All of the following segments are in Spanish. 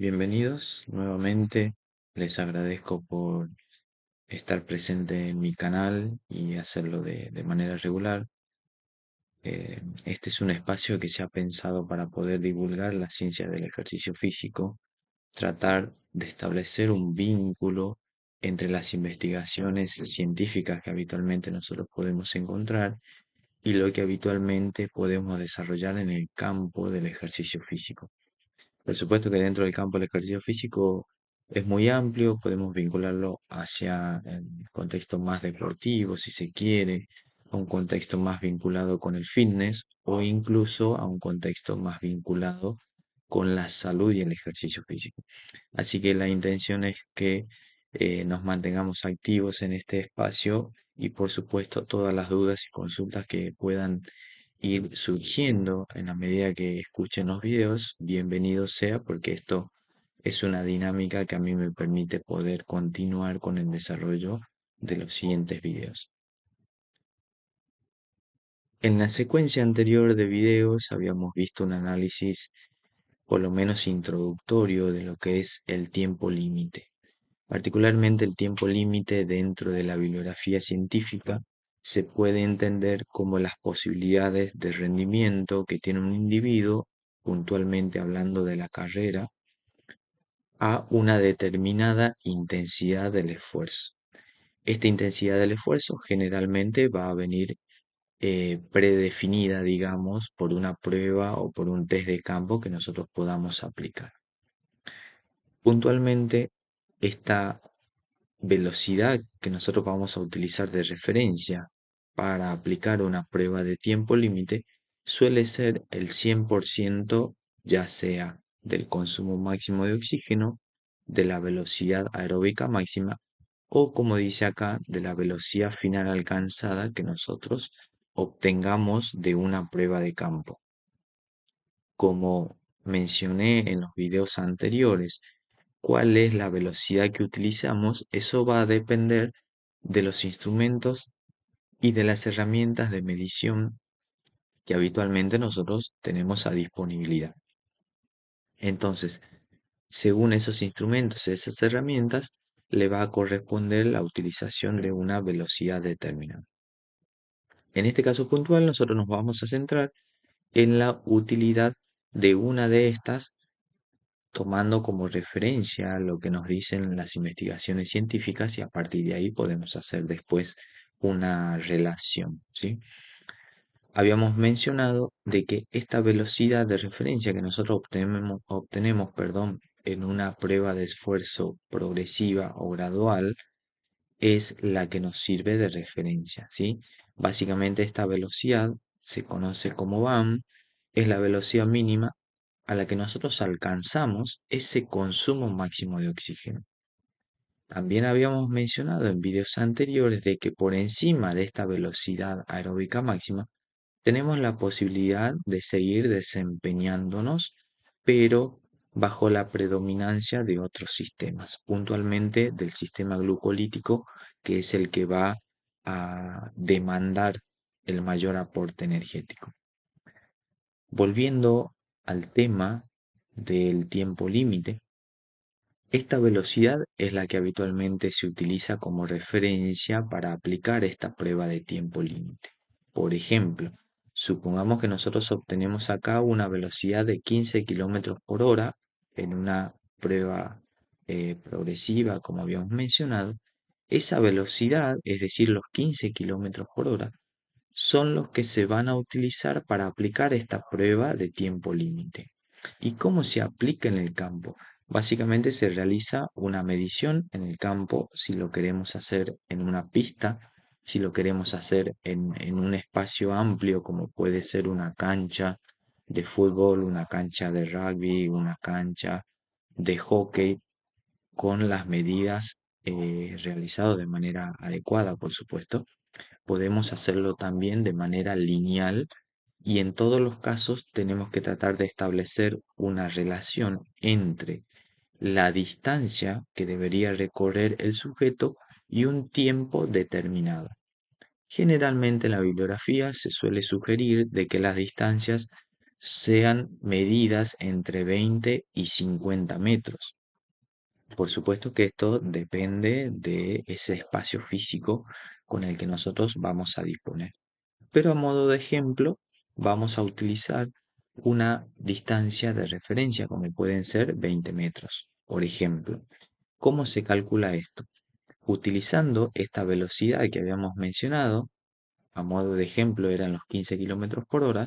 Bienvenidos nuevamente. Les agradezco por estar presente en mi canal y hacerlo de manera regular. Este es un espacio que se ha pensado para poder divulgar la ciencia del ejercicio físico, tratar de establecer un vínculo entre las investigaciones científicas que habitualmente nosotros podemos encontrar y lo que habitualmente podemos desarrollar en el campo del ejercicio físico. Por supuesto que dentro del campo del ejercicio físico es muy amplio, podemos vincularlo hacia el contexto más deportivo, si se quiere, a un contexto más vinculado con el fitness o incluso a un contexto más vinculado con la salud y el ejercicio físico. Así que la intención es que nos mantengamos activos en este espacio y por supuesto todas las dudas y consultas que puedan ir surgiendo en la medida que escuchen los videos, bienvenido sea porque esto es una dinámica que a mí me permite poder continuar con el desarrollo de los siguientes videos. En la secuencia anterior de videos habíamos visto un análisis por lo menos introductorio de lo que es el tiempo límite. Particularmente el tiempo límite dentro de la bibliografía científica se puede entender como las posibilidades de rendimiento que tiene un individuo, puntualmente hablando de la carrera, a una determinada intensidad del esfuerzo. Esta intensidad del esfuerzo generalmente va a venir predefinida, digamos, por una prueba o por un test de campo que nosotros podamos aplicar. Puntualmente, esta velocidad que nosotros vamos a utilizar de referencia para aplicar una prueba de tiempo límite suele ser el 100% ya sea del consumo máximo de oxígeno, de la velocidad aeróbica máxima o como dice acá, de la velocidad final alcanzada que nosotros obtengamos de una prueba de campo. Como mencioné en los videos anteriores, cuál es la velocidad que utilizamos, eso va a depender de los instrumentos y de las herramientas de medición que habitualmente nosotros tenemos a disponibilidad. Entonces, según esos instrumentos, esas herramientas, le va a corresponder la utilización de una velocidad determinada. En este caso puntual, nosotros nos vamos a centrar en la utilidad de una de estas tomando como referencia lo que nos dicen las investigaciones científicas y a partir de ahí podemos hacer después una relación, ¿sí? Habíamos mencionado de que esta velocidad de referencia que nosotros obtenemos, perdón, en una prueba de esfuerzo progresiva o gradual es la que nos sirve de referencia, ¿sí? Básicamente esta velocidad se conoce como VAM, es la velocidad mínima a la que nosotros alcanzamos ese consumo máximo de oxígeno. También habíamos mencionado en videos anteriores de que por encima de esta velocidad aeróbica máxima tenemos la posibilidad de seguir desempeñándonos, pero bajo la predominancia de otros sistemas, puntualmente del sistema glucolítico, que es el que va a demandar el mayor aporte energético. Volviendo al tema del tiempo límite, esta velocidad es la que habitualmente se utiliza como referencia para aplicar esta prueba de tiempo límite. Por ejemplo, supongamos que nosotros obtenemos acá una velocidad de 15 kilómetros por hora en una prueba progresiva, como habíamos mencionado. Esa velocidad, es decir, los 15 kilómetros por hora, son los que se van a utilizar para aplicar esta prueba de tiempo límite. ¿Y cómo se aplica en el campo? Básicamente se realiza una medición en el campo si lo queremos hacer en una pista, si lo queremos hacer en un espacio amplio como puede ser una cancha de fútbol, una cancha de rugby, una cancha de hockey, con las medidas realizadas de manera adecuada, por supuesto. Podemos hacerlo también de manera lineal y en todos los casos tenemos que tratar de establecer una relación entre la distancia que debería recorrer el sujeto y un tiempo determinado. Generalmente en la bibliografía se suele sugerir de que las distancias sean medidas entre 20 y 50 metros. Por supuesto que esto depende de ese espacio físico con el que nosotros vamos a disponer. Pero a modo de ejemplo, vamos a utilizar una distancia de referencia, como pueden ser 20 metros. Por ejemplo, ¿cómo se calcula esto? Utilizando esta velocidad que habíamos mencionado, a modo de ejemplo eran los 15 kilómetros por hora,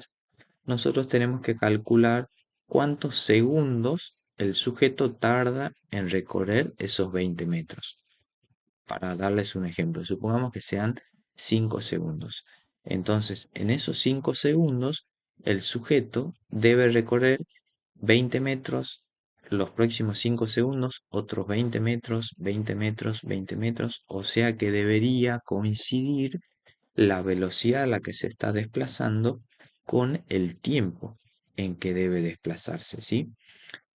nosotros tenemos que calcular cuántos segundos el sujeto tarda en recorrer esos 20 metros. Para darles un ejemplo, supongamos que sean 5 segundos. Entonces, en esos 5 segundos, el sujeto debe recorrer 20 metros, los próximos 5 segundos, otros 20 metros, 20 metros, 20 metros, o sea que debería coincidir la velocidad a la que se está desplazando con el tiempo en que debe desplazarse, ¿sí?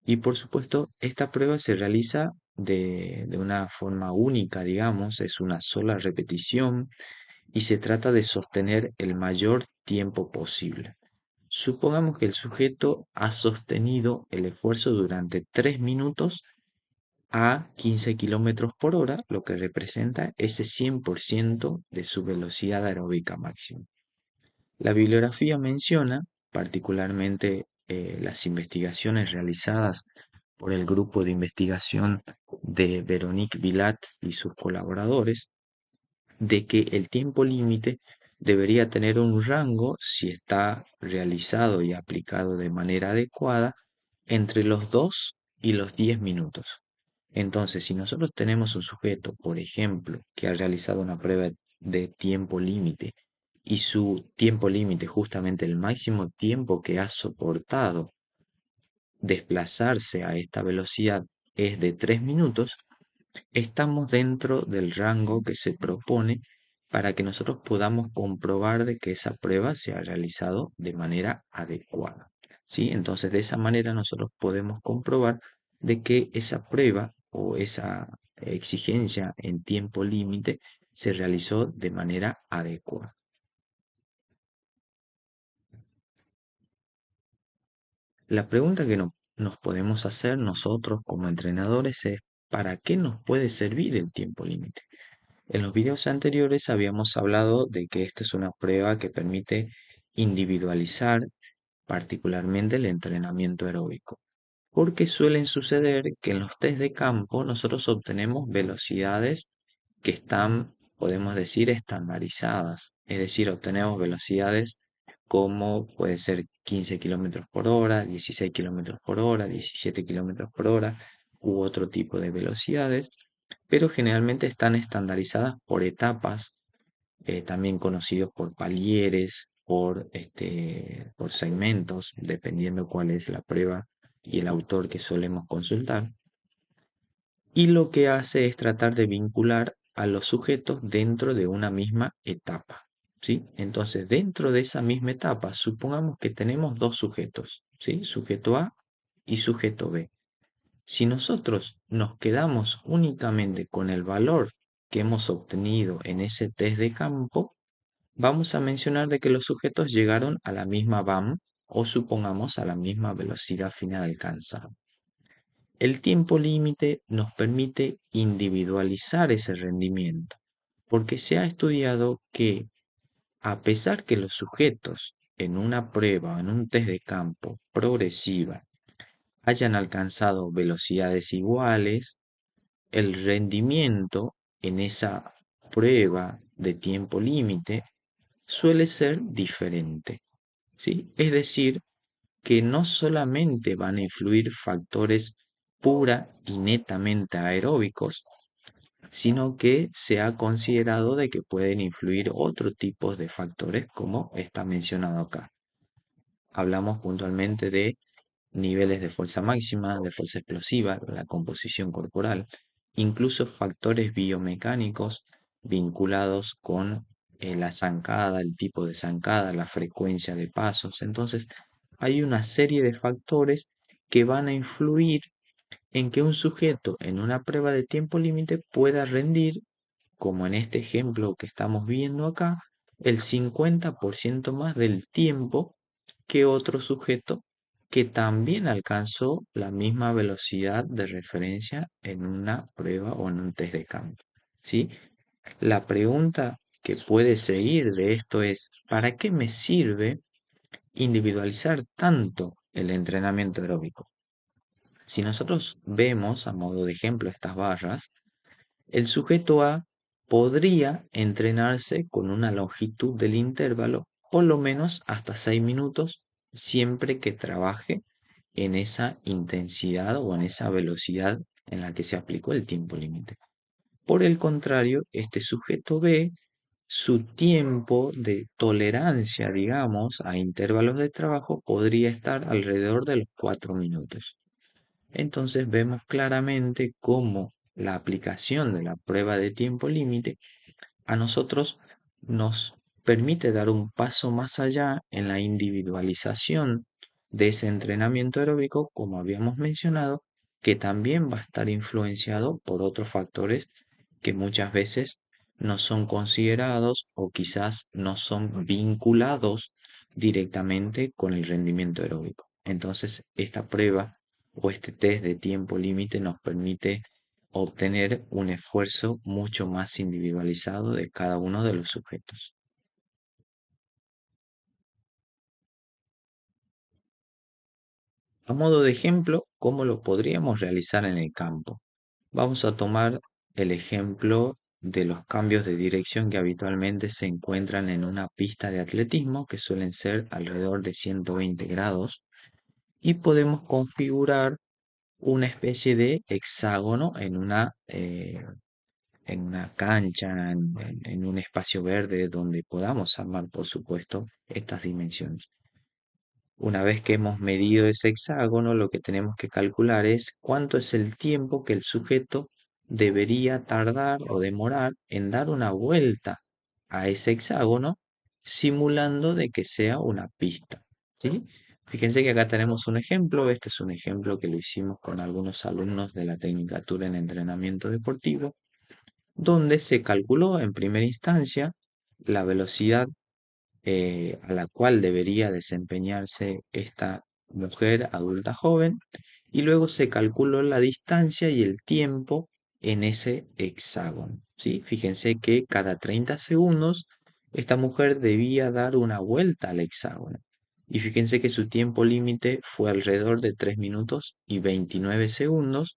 Y por supuesto, esta prueba se realiza de una forma única, digamos, es una sola repetición y se trata de sostener el mayor tiempo posible. Supongamos que el sujeto ha sostenido el esfuerzo durante 3 minutos a 15 kilómetros por hora, lo que representa ese 100% de su velocidad aeróbica máxima. La bibliografía menciona, particularmente las investigaciones realizadas por el grupo de investigación de Veronique Vilat y sus colaboradores, de que el tiempo límite debería tener un rango, si está realizado y aplicado de manera adecuada, entre los 2 y los 10 minutos. Entonces, si nosotros tenemos un sujeto, por ejemplo, que ha realizado una prueba de tiempo límite y su tiempo límite, justamente el máximo tiempo que ha soportado desplazarse a esta velocidad es de 3 minutos, estamos dentro del rango que se propone para que nosotros podamos comprobar de que esa prueba se ha realizado de manera adecuada. ¿Sí? Entonces, de esa manera nosotros podemos comprobar de que esa prueba o esa exigencia en tiempo límite se realizó de manera adecuada. La pregunta que nos podemos hacer nosotros como entrenadores es, ¿para qué nos puede servir el tiempo límite? En los videos anteriores habíamos hablado de que esta es una prueba que permite individualizar particularmente el entrenamiento aeróbico, porque suelen suceder que en los test de campo nosotros obtenemos velocidades que están, podemos decir, estandarizadas, es decir, obtenemos velocidades como puede ser 15 kilómetros por hora, 16 kilómetros por hora, 17 kilómetros por hora u otro tipo de velocidades, pero generalmente están estandarizadas por etapas, también conocidos por palieres, por segmentos, dependiendo cuál es la prueba y el autor que solemos consultar. Y lo que hace es tratar de vincular a los sujetos dentro de una misma etapa, ¿sí? Entonces, dentro de esa misma etapa, supongamos que tenemos dos sujetos, ¿sí? Sujeto A y sujeto B. Si nosotros nos quedamos únicamente con el valor que hemos obtenido en ese test de campo, vamos a mencionar de que los sujetos llegaron a la misma VAM o supongamos a la misma velocidad final alcanzada. El tiempo límite nos permite individualizar ese rendimiento, porque se ha estudiado que a pesar que los sujetos en una prueba o en un test de campo progresiva hayan alcanzado velocidades iguales, el rendimiento en esa prueba de tiempo límite suele ser diferente, ¿sí? Es decir, que no solamente van a influir factores pura y netamente aeróbicos, sino que se ha considerado de que pueden influir otros tipos de factores como está mencionado acá. Hablamos puntualmente de niveles de fuerza máxima, de fuerza explosiva, la composición corporal, incluso factores biomecánicos vinculados con la zancada, el tipo de zancada, la frecuencia de pasos. Entonces, hay una serie de factores que van a influir en que un sujeto en una prueba de tiempo límite pueda rendir, como en este ejemplo que estamos viendo acá, el 50% más del tiempo que otro sujeto que también alcanzó la misma velocidad de referencia en una prueba o en un test de campo. ¿Sí? La pregunta que puede seguir de esto es, ¿para qué me sirve individualizar tanto el entrenamiento aeróbico? Si nosotros vemos, a modo de ejemplo, estas barras, el sujeto A podría entrenarse con una longitud del intervalo por lo menos hasta 6 minutos siempre que trabaje en esa intensidad o en esa velocidad en la que se aplicó el tiempo límite. Por el contrario, este sujeto B, su tiempo de tolerancia, digamos, a intervalos de trabajo podría estar alrededor de los 4 minutos. Entonces vemos claramente cómo la aplicación de la prueba de tiempo límite a nosotros nos permite dar un paso más allá en la individualización de ese entrenamiento aeróbico, como habíamos mencionado, que también va a estar influenciado por otros factores que muchas veces no son considerados o quizás no son vinculados directamente con el rendimiento aeróbico. Entonces, esta prueba o este test de tiempo límite nos permite obtener un esfuerzo mucho más individualizado de cada uno de los sujetos. A modo de ejemplo, ¿cómo lo podríamos realizar en el campo? Vamos a tomar el ejemplo de los cambios de dirección que habitualmente se encuentran en una pista de atletismo, que suelen ser alrededor de 120 grados, y podemos configurar una especie de hexágono en una cancha, en un espacio verde donde podamos armar, por supuesto, estas dimensiones. Una vez que hemos medido ese hexágono, lo que tenemos que calcular es cuánto es el tiempo que el sujeto debería tardar o demorar en dar una vuelta a ese hexágono, simulando de que sea una pista. ¿Sí? Fíjense que acá tenemos un ejemplo. Este es un ejemplo que lo hicimos con algunos alumnos de la Tecnicatura en Entrenamiento Deportivo, donde se calculó en primera instancia la velocidad a la cual debería desempeñarse esta mujer adulta joven, y luego se calculó la distancia y el tiempo en ese hexágono. ¿Sí? Fíjense que cada 30 segundos esta mujer debía dar una vuelta al hexágono. Y fíjense que su tiempo límite fue alrededor de 3 minutos y 29 segundos.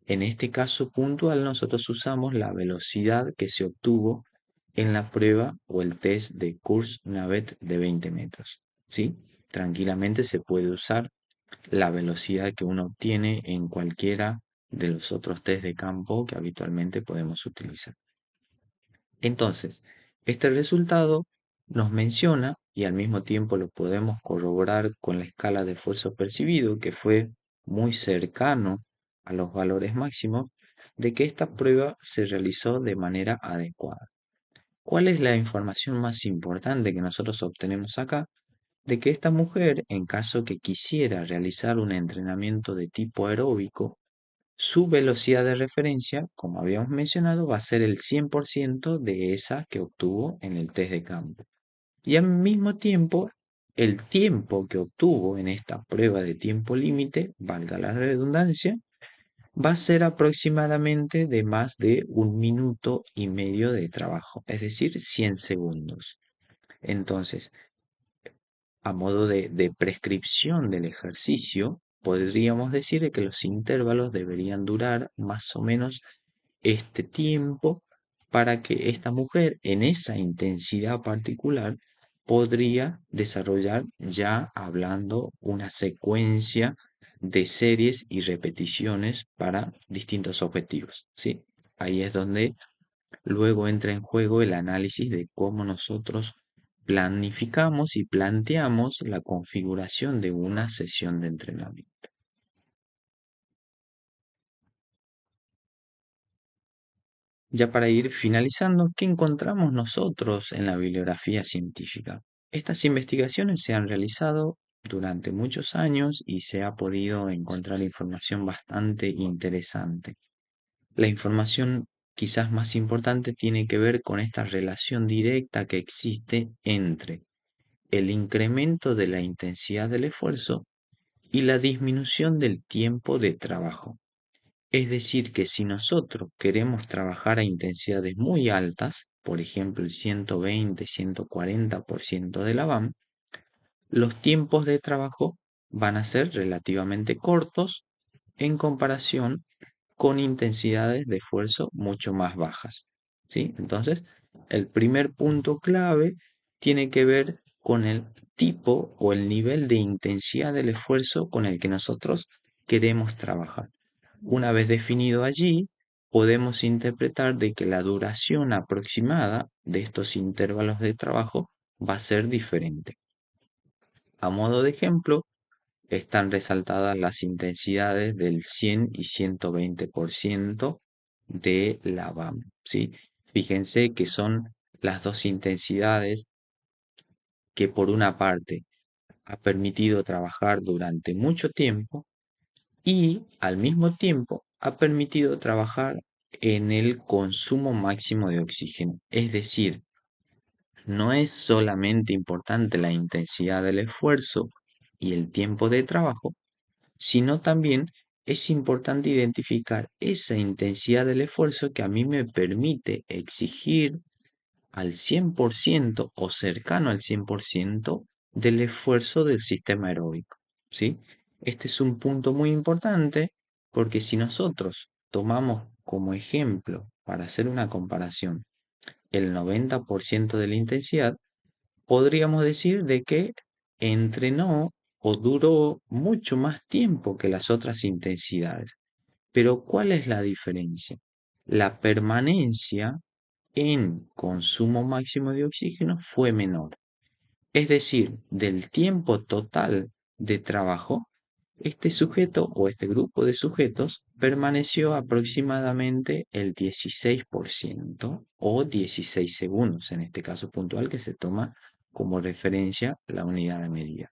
En este caso puntual, nosotros usamos la velocidad que se obtuvo en la prueba o el test de Course-Navet de 20 metros. ¿Sí? Tranquilamente se puede usar la velocidad que uno obtiene en cualquiera de los otros test de campo que habitualmente podemos utilizar. Entonces, este resultado nos menciona, y al mismo tiempo lo podemos corroborar con la escala de esfuerzo percibido, que fue muy cercano a los valores máximos, de que esta prueba se realizó de manera adecuada. ¿Cuál es la información más importante que nosotros obtenemos acá? De que esta mujer, en caso que quisiera realizar un entrenamiento de tipo aeróbico, su velocidad de referencia, como habíamos mencionado, va a ser el 100% de esa que obtuvo en el test de campo. Y al mismo tiempo, el tiempo que obtuvo en esta prueba de tiempo límite, valga la redundancia, va a ser aproximadamente de más de 1 minuto y medio de trabajo, es decir, 100 segundos. Entonces, a modo de prescripción del ejercicio, podríamos decir que los intervalos deberían durar más o menos este tiempo para que esta mujer en esa intensidad particular podría desarrollar ya hablando una secuencia de series y repeticiones para distintos objetivos, ¿sí? Ahí es donde luego entra en juego el análisis de cómo nosotros planificamos y planteamos la configuración de una sesión de entrenamiento. Ya para ir finalizando, ¿qué encontramos nosotros en la bibliografía científica? Estas investigaciones se han realizado durante muchos años y se ha podido encontrar información bastante interesante. La información quizás más importante tiene que ver con esta relación directa que existe entre el incremento de la intensidad del esfuerzo y la disminución del tiempo de trabajo. Es decir, que si nosotros queremos trabajar a intensidades muy altas, por ejemplo el 120-140% de la BAM, los tiempos de trabajo van a ser relativamente cortos en comparación con intensidades de esfuerzo mucho más bajas. ¿Sí? Entonces, el primer punto clave tiene que ver con el tipo o el nivel de intensidad del esfuerzo con el que nosotros queremos trabajar. Una vez definido allí, podemos interpretar de que la duración aproximada de estos intervalos de trabajo va a ser diferente. A modo de ejemplo, están resaltadas las intensidades del 100 y 120% de la BAM, ¿sí? Fíjense que son las dos intensidades que por una parte ha permitido trabajar durante mucho tiempo y al mismo tiempo ha permitido trabajar en el consumo máximo de oxígeno. Es decir, no es solamente importante la intensidad del esfuerzo y el tiempo de trabajo, sino también es importante identificar esa intensidad del esfuerzo que a mí me permite exigir al 100% o cercano al 100% del esfuerzo del sistema aeróbico, ¿sí? Este es un punto muy importante porque si nosotros tomamos como ejemplo, para hacer una comparación, el 90% de la intensidad, podríamos decir de que entrenó o duró mucho más tiempo que las otras intensidades. Pero ¿cuál es la diferencia? La permanencia en consumo máximo de oxígeno fue menor. Es decir, del tiempo total de trabajo, este sujeto o este grupo de sujetos permaneció aproximadamente el 16% o 16 segundos, en este caso puntual que se toma como referencia la unidad de medida.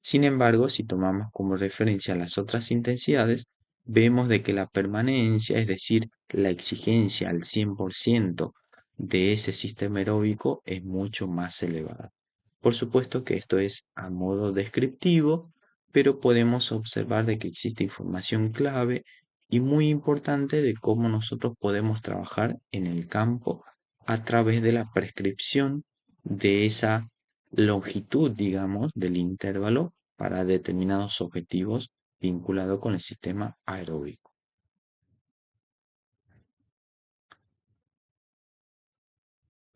Sin embargo, si tomamos como referencia las otras intensidades, vemos de que la permanencia, es decir, la exigencia al 100% de ese sistema aeróbico es mucho más elevada. Por supuesto que esto es a modo descriptivo, pero podemos observar de que existe información clave y muy importante de cómo nosotros podemos trabajar en el campo a través de la prescripción de esa longitud, digamos, del intervalo para determinados objetivos vinculados con el sistema aeróbico.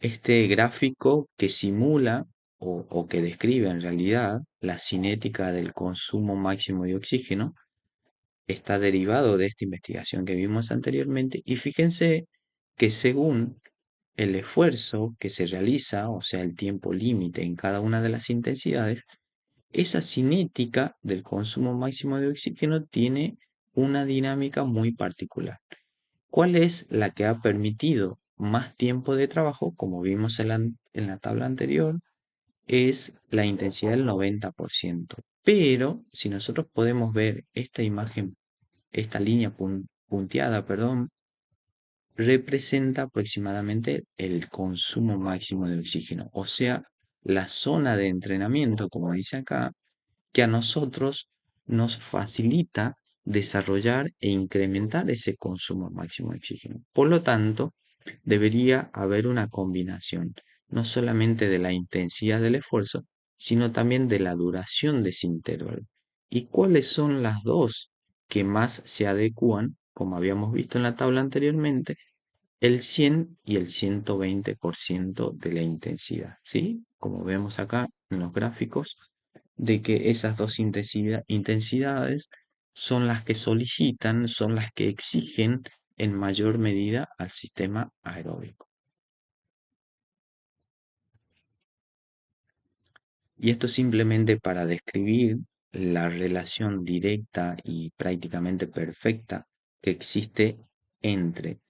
Este gráfico que simula o que describe en realidad la cinética del consumo máximo de oxígeno está derivado de esta investigación que vimos anteriormente y fíjense que según el esfuerzo que se realiza, o sea, el tiempo límite en cada una de las intensidades, esa cinética del consumo máximo de oxígeno tiene una dinámica muy particular. ¿Cuál es la que ha permitido más tiempo de trabajo? Como vimos en la tabla anterior, es la intensidad del 90%. Pero si nosotros podemos ver esta imagen, esta línea punteada, perdón, representa aproximadamente el consumo máximo de oxígeno, o sea, la zona de entrenamiento, como dice acá, que a nosotros nos facilita desarrollar e incrementar ese consumo máximo de oxígeno. Por lo tanto, debería haber una combinación, no solamente de la intensidad del esfuerzo, sino también de la duración de ese intervalo. ¿Y cuáles son las dos que más se adecúan, como habíamos visto en la tabla anteriormente? El 100 y el 120% de la intensidad, ¿sí? Como vemos acá en los gráficos, de que esas dos intensidades son las que solicitan, son las que exigen en mayor medida al sistema aeróbico. Y esto simplemente para describir la relación directa y prácticamente perfecta que existe entre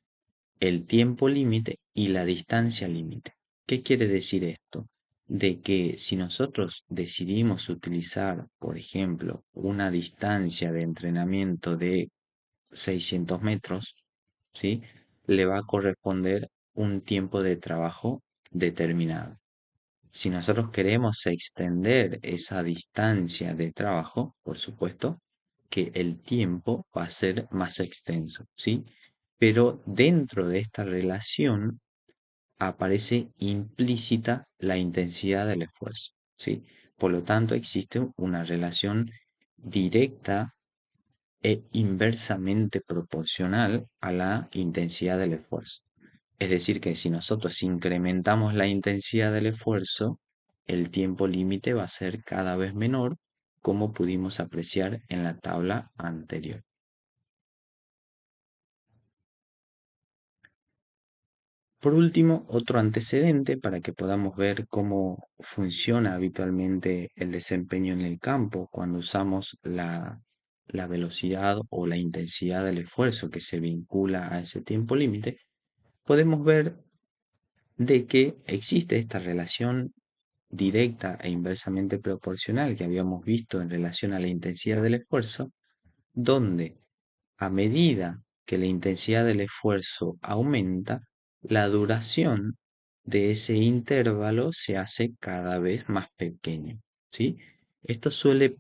el tiempo límite y la distancia límite. ¿Qué quiere decir esto? De que si nosotros decidimos utilizar, por ejemplo, una distancia de entrenamiento de 600 metros, ¿sí? Le va a corresponder un tiempo de trabajo determinado. Si nosotros queremos extender esa distancia de trabajo, por supuesto que el tiempo va a ser más extenso, ¿sí? Pero dentro de esta relación aparece implícita la intensidad del esfuerzo, ¿sí? Por lo tanto, existe una relación directa e inversamente proporcional a la intensidad del esfuerzo. Es decir, que si nosotros incrementamos la intensidad del esfuerzo, el tiempo límite va a ser cada vez menor, como pudimos apreciar en la tabla anterior. Por último, otro antecedente para que podamos ver cómo funciona habitualmente el desempeño en el campo cuando usamos la velocidad o la intensidad del esfuerzo que se vincula a ese tiempo límite, podemos ver de que existe esta relación directa e inversamente proporcional que habíamos visto en relación a la intensidad del esfuerzo, donde a medida que la intensidad del esfuerzo aumenta, la duración de ese intervalo se hace cada vez más pequeño, ¿sí? Esto suele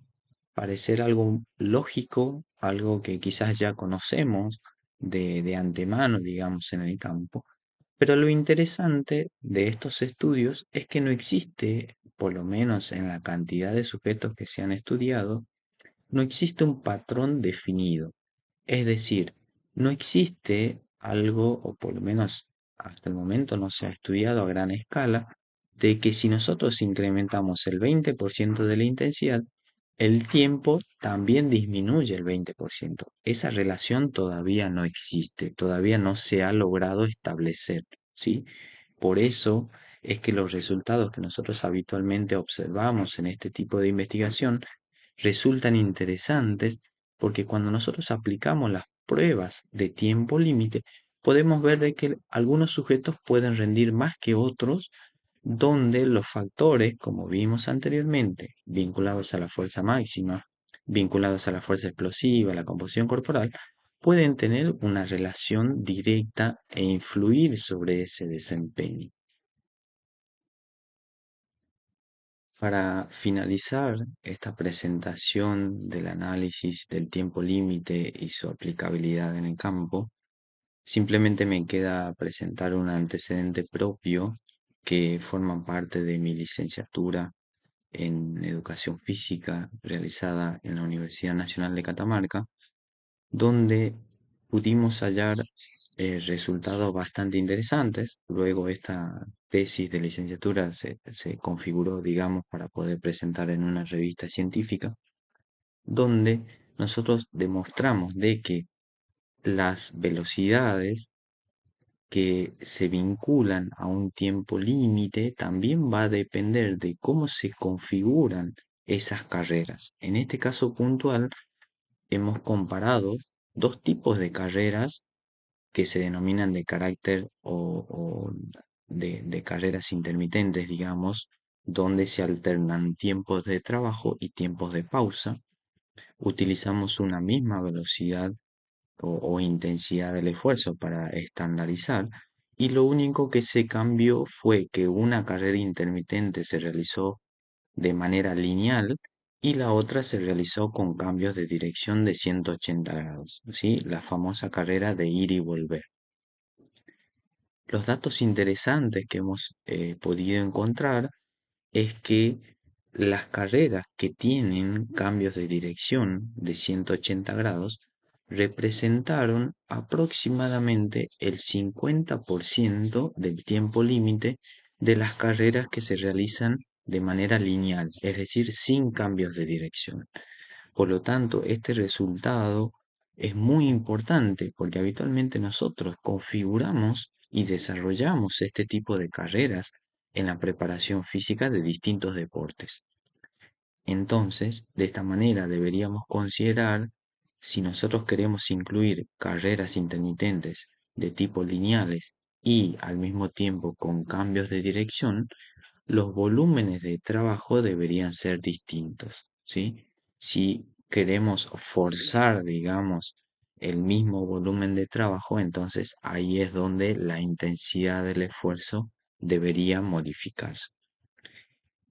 parecer algo lógico, algo que quizás ya conocemos de antemano, digamos, en el campo, pero lo interesante de estos estudios es que no existe, por lo menos en la cantidad de sujetos que se han estudiado, no existe un patrón definido. Es decir, no existe algo, o por lo menos hasta el momento no se ha estudiado a gran escala, de que si nosotros incrementamos el 20% de la intensidad, el tiempo también disminuye el 20%. Esa relación todavía no existe, todavía no se ha logrado establecer, ¿sí? Por eso es que los resultados que nosotros habitualmente observamos en este tipo de investigación resultan interesantes porque cuando nosotros aplicamos las pruebas de tiempo límite, podemos ver de que algunos sujetos pueden rendir más que otros, donde los factores, como vimos anteriormente, vinculados a la fuerza máxima, vinculados a la fuerza explosiva, a la composición corporal, pueden tener una relación directa e influir sobre ese desempeño. Para finalizar esta presentación del análisis del tiempo límite y su aplicabilidad en el campo, simplemente me queda presentar un antecedente propio que forma parte de mi licenciatura en educación física realizada en la Universidad Nacional de Catamarca, donde pudimos hallar resultados bastante interesantes. Luego esta tesis de licenciatura se configuró, digamos, para poder presentar en una revista científica, donde nosotros demostramos de que las velocidades que se vinculan a un tiempo límite también va a depender de cómo se configuran esas carreras. En este caso puntual, hemos comparado dos tipos de carreras que se denominan de carácter o de carreras intermitentes, digamos, donde se alternan tiempos de trabajo y tiempos de pausa. Utilizamos una misma velocidad o intensidad del esfuerzo para estandarizar y lo único que se cambió fue que una carrera intermitente se realizó de manera lineal y la otra se realizó con cambios de dirección de 180 grados, ¿sí? La famosa carrera de ir y volver. Los datos interesantes que hemos podido encontrar es que las carreras que tienen cambios de dirección de 180 grados representaron aproximadamente el 50% del tiempo límite de las carreras que se realizan de manera lineal, es decir, sin cambios de dirección. Por lo tanto, este resultado es muy importante porque habitualmente nosotros configuramos y desarrollamos este tipo de carreras en la preparación física de distintos deportes. Entonces, de esta manera deberíamos considerar si nosotros queremos incluir carreras intermitentes de tipo lineales y al mismo tiempo con cambios de dirección, los volúmenes de trabajo deberían ser distintos, ¿sí? Si queremos forzar, digamos, el mismo volumen de trabajo, entonces ahí es donde la intensidad del esfuerzo debería modificarse.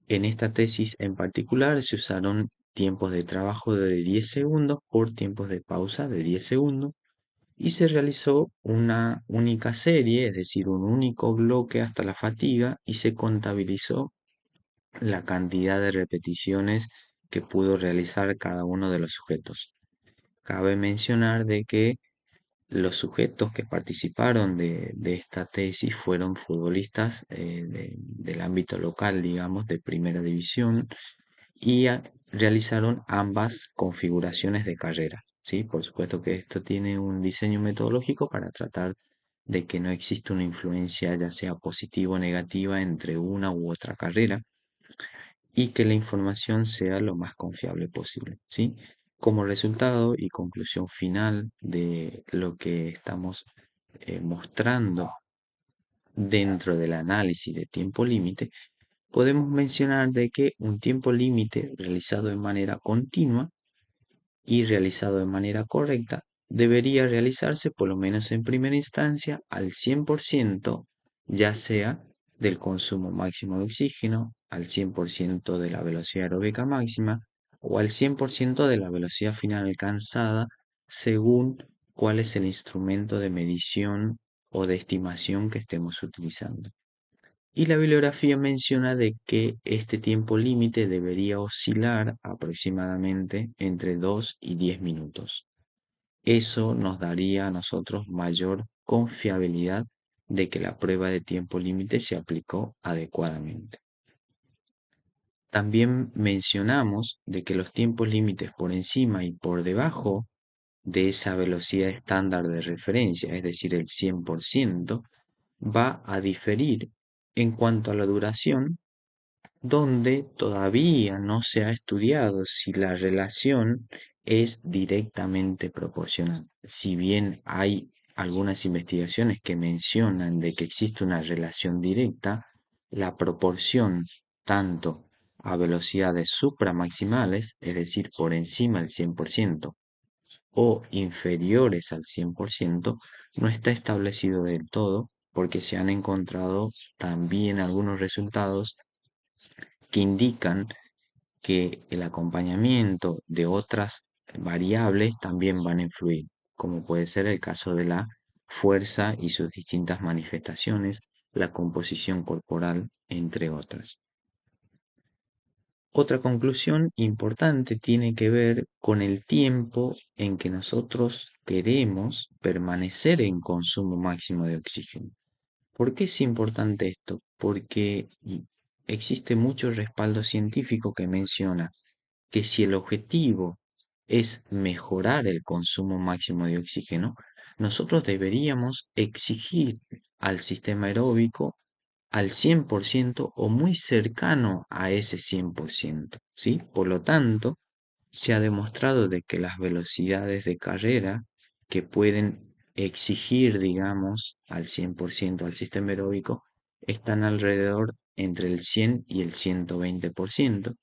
En esta tesis en particular se usaron tiempos de trabajo de 10 segundos por tiempos de pausa de 10 segundos y se realizó una única serie, es decir, un único bloque hasta la fatiga y se contabilizó la cantidad de repeticiones que pudo realizar cada uno de los sujetos. Cabe mencionar de que los sujetos que participaron de esta tesis fueron futbolistas del ámbito local, digamos, de primera división, y realizaron ambas configuraciones de carrera. ¿Sí? Por supuesto que esto tiene un diseño metodológico para tratar de que no exista una influencia ya sea positiva o negativa entre una u otra carrera y que la información sea lo más confiable posible, ¿sí? Como resultado y conclusión final de lo que estamos mostrando dentro del análisis de tiempo límite, podemos mencionar de que un tiempo límite realizado de manera continua y realizado de manera correcta debería realizarse por lo menos en primera instancia al 100%, ya sea del consumo máximo de oxígeno, al 100% de la velocidad aeróbica máxima o al 100% de la velocidad final alcanzada según cuál es el instrumento de medición o de estimación que estemos utilizando. Y la bibliografía menciona de que este tiempo límite debería oscilar aproximadamente entre 2 y 10 minutos. Eso nos daría a nosotros mayor confiabilidad de que la prueba de tiempo límite se aplicó adecuadamente. También mencionamos de que los tiempos límites por encima y por debajo de esa velocidad estándar de referencia, es decir, el 100%, va a diferir en cuanto a la duración, donde todavía no se ha estudiado si la relación es directamente proporcional. Si bien hay algunas investigaciones que mencionan de que existe una relación directa, la proporción tanto a velocidades supramaximales, es decir, por encima del 100%, o inferiores al 100%, no está establecido del todo porque se han encontrado también algunos resultados que indican que el acompañamiento de otras variables también van a influir, como puede ser el caso de la fuerza y sus distintas manifestaciones, la composición corporal, entre otras. Otra conclusión importante tiene que ver con el tiempo en que nosotros queremos permanecer en consumo máximo de oxígeno. ¿Por qué es importante esto? Porque existe mucho respaldo científico que menciona que si el objetivo es mejorar el consumo máximo de oxígeno, nosotros deberíamos exigir al sistema aeróbico al 100% o muy cercano a ese 100%, ¿sí? Por lo tanto, se ha demostrado de que las velocidades de carrera que pueden exigir, digamos, al 100% al sistema aeróbico están alrededor entre el 100 y el 120%,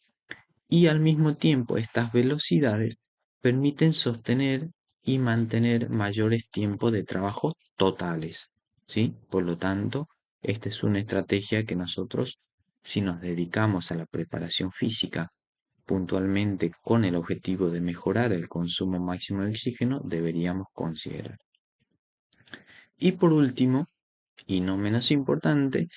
y al mismo tiempo estas velocidades permiten sostener y mantener mayores tiempos de trabajo totales, ¿sí? Por lo tanto, esta es una estrategia que nosotros, si nos dedicamos a la preparación física puntualmente con el objetivo de mejorar el consumo máximo de oxígeno, deberíamos considerar. Y por último, y no menos importante,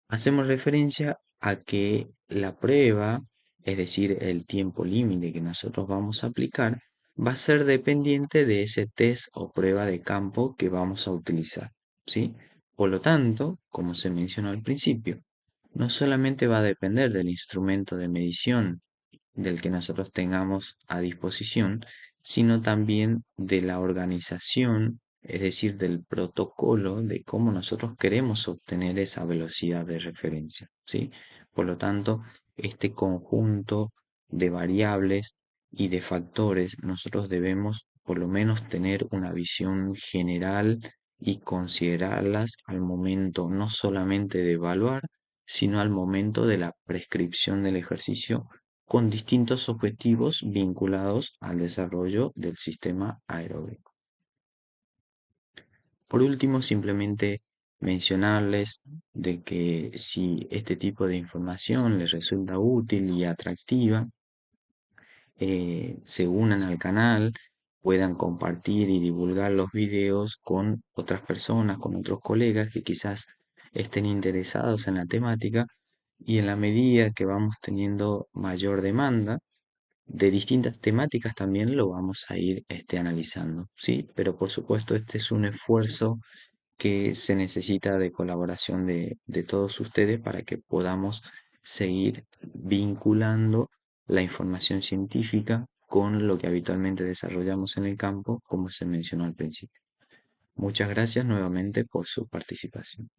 hacemos referencia a que la prueba, es decir, el tiempo límite que nosotros vamos a aplicar, va a ser dependiente de ese test o prueba de campo que vamos a utilizar, ¿sí? Por lo tanto, como se mencionó al principio, no solamente va a depender del instrumento de medición del que nosotros tengamos a disposición, sino también de la organización, es decir, del protocolo de cómo nosotros queremos obtener esa velocidad de referencia, ¿sí? Por lo tanto, este conjunto de variables y de factores, nosotros debemos por lo menos tener una visión general y considerarlas al momento no solamente de evaluar, sino al momento de la prescripción del ejercicio con distintos objetivos vinculados al desarrollo del sistema aeróbico. Por último, simplemente mencionarles de que si este tipo de información les resulta útil y atractiva, se unan al canal, puedan compartir y divulgar los videos con otras personas, con otros colegas que quizás estén interesados en la temática y en la medida que vamos teniendo mayor demanda de distintas temáticas también lo vamos a ir analizando, ¿sí? Pero por supuesto este es un esfuerzo que se necesita de colaboración de todos ustedes para que podamos seguir vinculando la información científica con lo que habitualmente desarrollamos en el campo, como se mencionó al principio. Muchas gracias nuevamente por su participación.